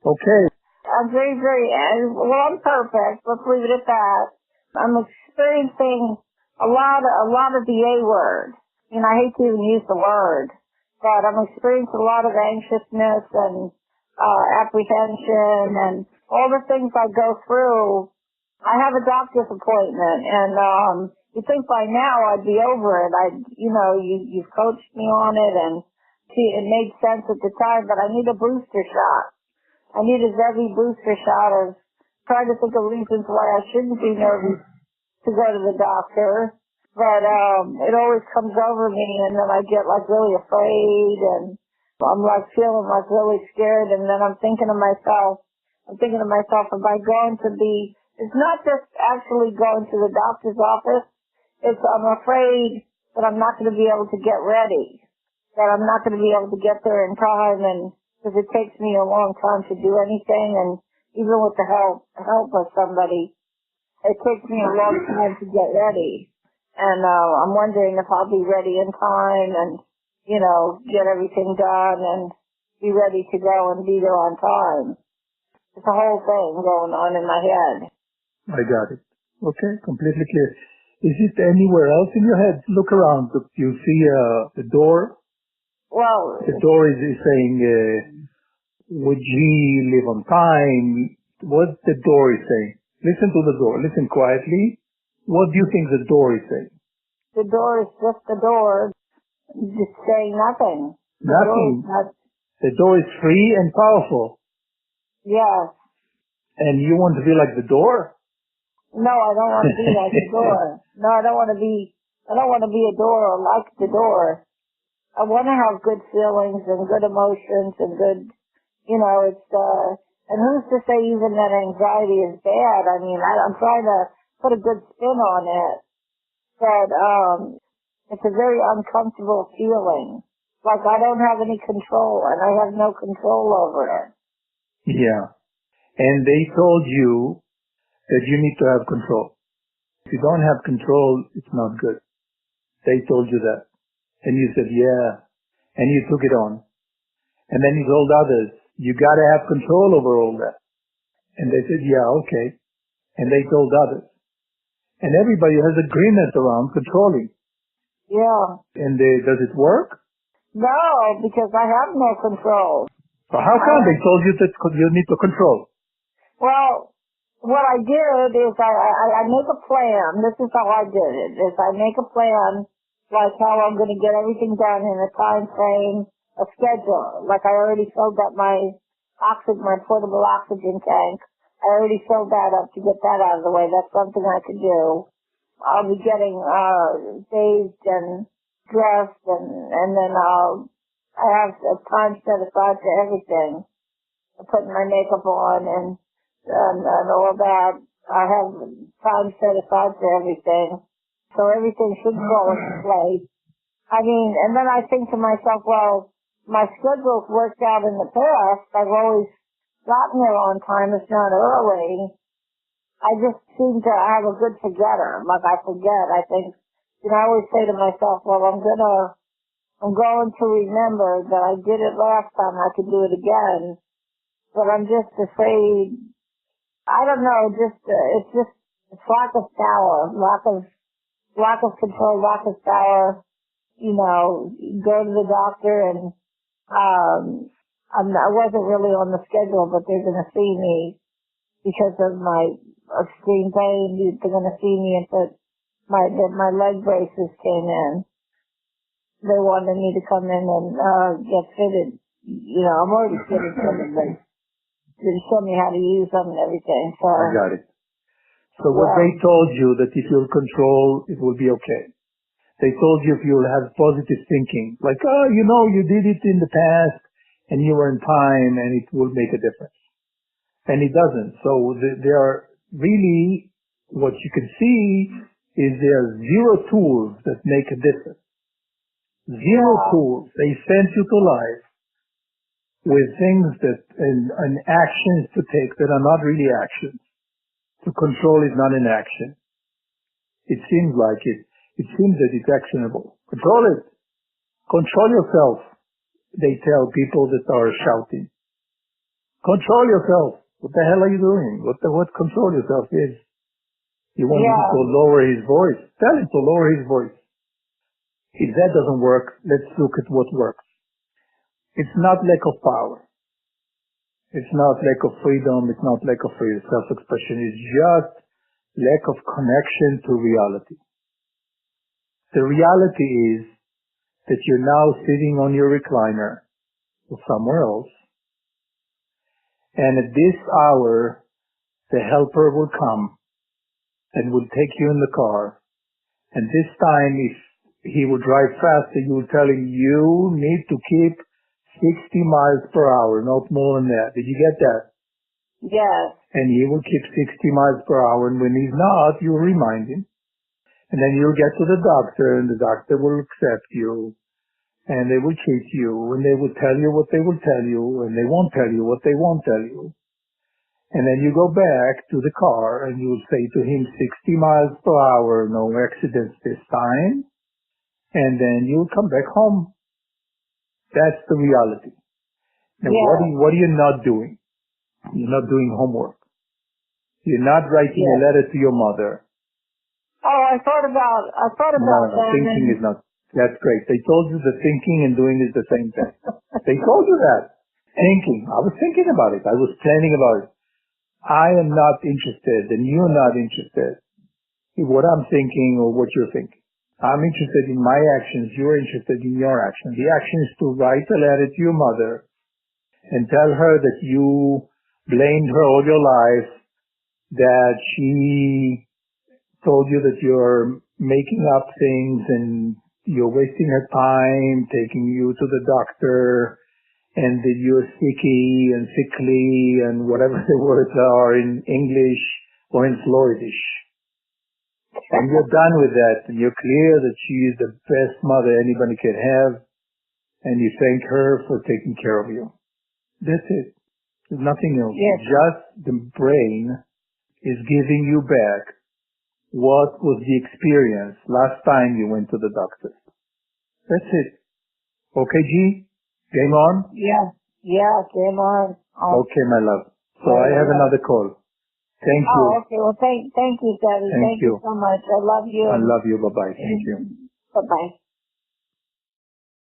Okay. I'm well, I'm perfect. Let's leave it at that. I'm experiencing a lot of the A word. I hate to even use the word, but I'm experiencing a lot of anxiousness and apprehension and all the things I go through. I have a doctor's appointment, and you'd think by now I'd be over it. You've coached me on it, and it made sense at the time, but I need a booster shot. I need a Zevi booster shot. I was trying to think of reasons why I shouldn't be nervous to go to the doctor, but it always comes over me, and then I get really afraid, and I'm feeling really scared, and then I'm thinking to myself, am I going to be, it's not just actually going to the doctor's office, I'm afraid that I'm not going to be able to get ready, that I'm not going to be able to get there in time, and because it takes me a long time to do anything, and even with the help of somebody, it takes me a long time to get ready. And I'm wondering if I'll be ready in time and, get everything done and be ready to go and be there on time. It's a whole thing going on in my head. I got it. Okay, completely clear. Is it anywhere else in your head? Look around. Do you see the door? Well, the door is saying, would G live on time? What the door is saying? Listen to the door. Listen quietly. What do you think the door is saying? The door is just the door. Just saying nothing. Nothing. The door is free and powerful. Yes. And you want to be like the door? No, I don't want to be like the door. No, I don't want to be a door or like the door. I want to have good feelings and good emotions and good, and who's to say even that anxiety is bad? I mean, I'm trying to put a good spin on it, but it's a very uncomfortable feeling. Like I don't have any control, and I have no control over it. Yeah. And they told you that you need to have control. If you don't have control, it's not good. They told you that. And you said, yeah. And you took it on. And then you told others, you got to have control over all that. And they said, yeah, okay. And they told others. And everybody has agreement around controlling. Yeah. And does it work? No, because I have no control. So how come they told you that you need to control? Well, what I did is I make a plan. This is how I did it, is I make a plan, like how I'm going to get everything done in a time frame, a schedule. Like I already filled up my portable oxygen tank. I already filled that up to get that out of the way. That's something I could do. I'll be getting bathed and dressed, and then I have a time set aside for everything. I'm putting my makeup on and all that. I have time set aside for everything. So everything should fall into place. I mean, and then I think to myself, well, my schedule's worked out in the past. I've always gotten there on time, if not early. I just seem to have a good forgetter. Like I forget. I think, I always say to myself, well, I'm going to remember that I did it last time. I could do it again. But I'm just afraid. I don't know. It's lack of power, lack of control, lack of power. Go to the doctor and, I wasn't really on the schedule, but they're going to see me because of my extreme pain. They're going to see me and my leg braces came in. They wanted me to come in and get fitted. I'm already fitted, but they showed me how to use them and everything. So I got it. So what they told you that if you'll control, it will be okay. They told you if you'll have positive thinking, like, you did it in the past and you were in time and it will make a difference. And it doesn't. So there are really, what you can see is there are zero tools that make a difference. Zero tools. They sent you to life with things and actions to take that are not really actions. To control is not an action. It seems like it. It seems that it's actionable. Control it. Control yourself, they tell people that are shouting. Control yourself. What the hell are you doing? What control yourself is? You want him to lower his voice? Tell him to lower his voice. If that doesn't work, let's look at what works. It's not lack of power. It's not lack of freedom. It's not lack of self-expression. It's just lack of connection to reality. The reality is that you're now sitting on your recliner or somewhere else, and at this hour, the helper will come and will take you in the car. And this time, if he will drive faster, you will tell him, you need to keep 60 miles per hour, not more than that. Did you get that? Yes. And he will keep 60 miles per hour, and when he's not, you'll remind him. And then you'll get to the doctor, and the doctor will accept you, and they will treat you, and they will tell you what they will tell you, and they won't tell you what they won't tell you. And then you go back to the car, and you'll say to him, 60 miles per hour, no accidents this time, and then you'll come back home. That's the reality. Now, what are you not doing? You're not doing homework. You're not writing a letter to your mother. Oh, I thought about that. Thinking is not. That's great. They told you that thinking and doing is the same thing. They told you that. Thinking. I was thinking about it. I was planning about it. I am not interested, and you're not interested in what I'm thinking or what you're thinking. I'm interested in my actions. You're interested in your actions. The action is to write a letter to your mother and tell her that you blamed her all your life, that she told you that you're making up things and you're wasting her time, taking you to the doctor, and that you're sicky and sickly and whatever the words are in English or in Floridish. And you're done with that, and you're clear that she is the best mother anybody can have, and you thank her for taking care of you. That's it. There's nothing else. Yes. Just the brain is giving you back what was the experience last time you went to the doctor. That's it. Okay, G? Game on? Yeah, game on. Okay, my love. So I have another call. Thank you. Oh, okay. Well, thank you, Debbie. Thank you so much. I love you. I love you. Bye-bye. Thank you. Bye-bye.